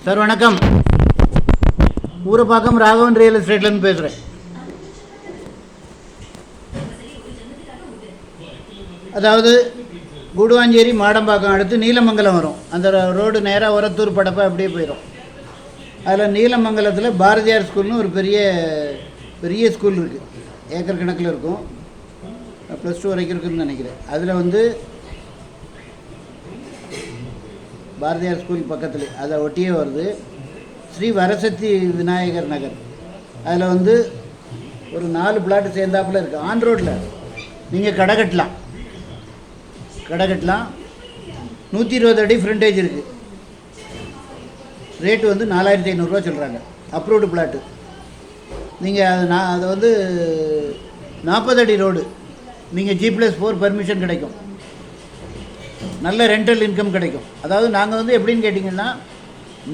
Sir வணக்கம். Urapakkam Raghavan real எஸ்டேட்லேருந்து பேசுகிறேன். அதாவது கூடுவாஞ்சேரி மாடம்பாக்கம் அடுத்து நீலமங்கலம் வரும். அந்த ரோடு நேராக ஒரத்தூர் படப்பா அப்படியே போயிடும். அதில் நீலமங்கலத்தில் பாரதியார் ஸ்கூல்னு ஒரு பெரிய ஸ்கூல் இருக்குது. ஏக்கர் கணக்கில் இருக்கும். +2 வரைக்கும் இருக்குதுன்னு நினைக்கிறேன். அதில் பாரதியார் ஸ்கூல் பக்கத்தில் அதை ஒட்டியே வருது ஸ்ரீ வரசக்தி விநாயகர் நகர். அதில் ஒரு 4 பிளாட்டு சேர்ந்தாப்பில் இருக்குது. ஆன் ரோட்டில் நீங்கள் கடை கட்டலாம். 120 அடி ஃப்ரண்டேஜ் இருக்குது. ரேட்டு 4500 சொல்கிறாங்க. Approved plot. நீங்கள் அதை 40 அடி ரோடு. நீங்கள் G+4 பர்மிஷன் கிடைக்கும். நல்ல ரெண்டல் இன்கம் கிடைக்கும். அதாவது நாங்கள் எப்படின்னு கேட்டிங்கன்னா,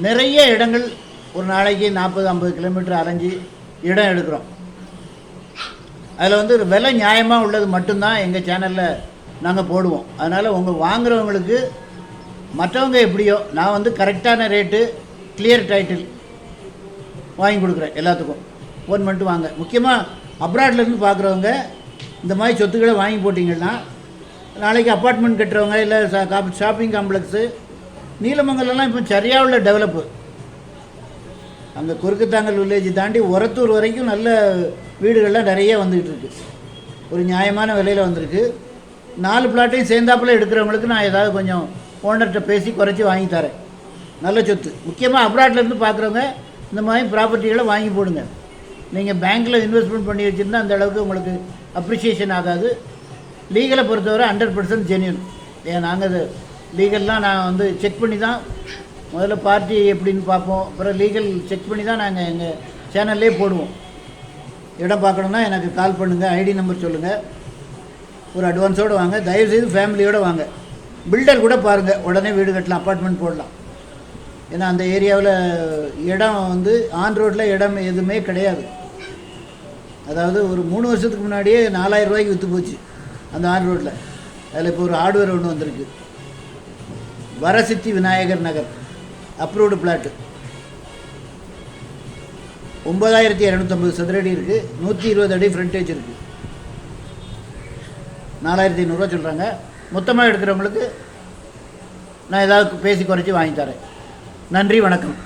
நிறைய இடங்கள் ஒரு நாளைக்கு 40-50 கிலோமீட்டர் அலைஞ்சி இடம் எடுக்கிறோம். அதில் விலை நியாயமாக உள்ளது மட்டும்தான் எங்கள் சேனலில் நாங்கள் போடுவோம். அதனால் வாங்குகிறவங்களுக்கு மற்றவங்க எப்படியோ நான் கரெக்டான ரேட்டு, கிளியர் டைட்டில் வாங்கி கொடுக்குறேன். எல்லாத்துக்கும் ஃபோன் பண்ணிட்டு வாங்க. முக்கியமாக அப்ராட்லேருந்து பார்க்குறவங்க இந்த மாதிரி சொத்துக்களை வாங்கி போட்டிங்கன்னா, நாளைக்கு அப்பார்ட்மெண்ட் கட்டுறவங்க இல்லை ஷாப்பிங் காம்ப்ளெக்ஸு நீலமங்கலம்லாம் இப்போ சரியாக உள்ள டெவலப்பு. அங்கே குறுக்குத்தாங்கல் வில்லேஜ் தாண்டி ஒரத்தூர் வரைக்கும் நல்ல வீடுகள்லாம் நிறைய வந்துக்கிட்டு இருக்குது. ஒரு நியாயமான விலையில் வந்திருக்கு. 4 பிளாட்டையும் சேர்ந்தாப்பில் எடுக்கிறவங்களுக்கு நான் ஏதாவது கொஞ்சம் ஓனர்கிட்ட பேசி குறைச்சி வாங்கி தரேன். நல்ல சொத்து. முக்கியமாக அப்ராட்லேருந்து பார்க்குறவங்க இந்த மாதிரி ப்ராப்பர்ட்டிகளை வாங்கி போடுங்க. நீங்கள் பேங்க்கில் இன்வெஸ்ட்மெண்ட் பண்ணி வச்சுருந்தா அந்த அளவுக்கு உங்களுக்கு அப்ரிஷியேஷன் ஆகாது. லீகலை பொறுத்தவரை 100% ஜென்யூன். நாங்கள் அது லீகல்லாம் நான் செக் பண்ணி தான் முதல்ல பார்ட்டி எப்படின்னு பார்ப்போம். அப்புறம் லீகல் செக் பண்ணி தான் நாங்கள் எங்கள் சேனல்லே போடுவோம். இடம் பார்க்கணுன்னா எனக்கு கால் பண்ணுங்கள். ஐடி நம்பர் சொல்லுங்கள். ஒரு அட்வான்ஸோடு வாங்க. தயவுசெய்து ஃபேமிலியோடு வாங்க. பில்டர் கூட பாருங்கள். உடனே வீடு கட்டலாம், அப்பார்ட்மெண்ட் போடலாம். ஏன்னா அந்த ஏரியாவில் இடம் ஆன் ரோட்டில் இடம் எதுவுமே கிடையாது. அதாவது ஒரு 3 வருஷத்துக்கு முன்னாடியே 4000 ரூபாய்க்கு விற்று போச்சு அந்த ஆன் ரோட்டில். அதில் இப்போ ஒரு ஹார்ட்வேர் ஒன்று வந்திருக்கு. வரசக்தி விநாயகர் நகர் அப்ரூவ்டு பிளாட்டு. 9250 சதுரடி இருக்குது. 120 அடி ஃப்ரண்டேஜ் இருக்குது. 4500 சொல்கிறாங்க. மொத்தமாக எடுக்கிறவங்களுக்கு நான் ஏதாவது பேசி குறைச்சி வாங்கி தரேன். நன்றி, வணக்கம்.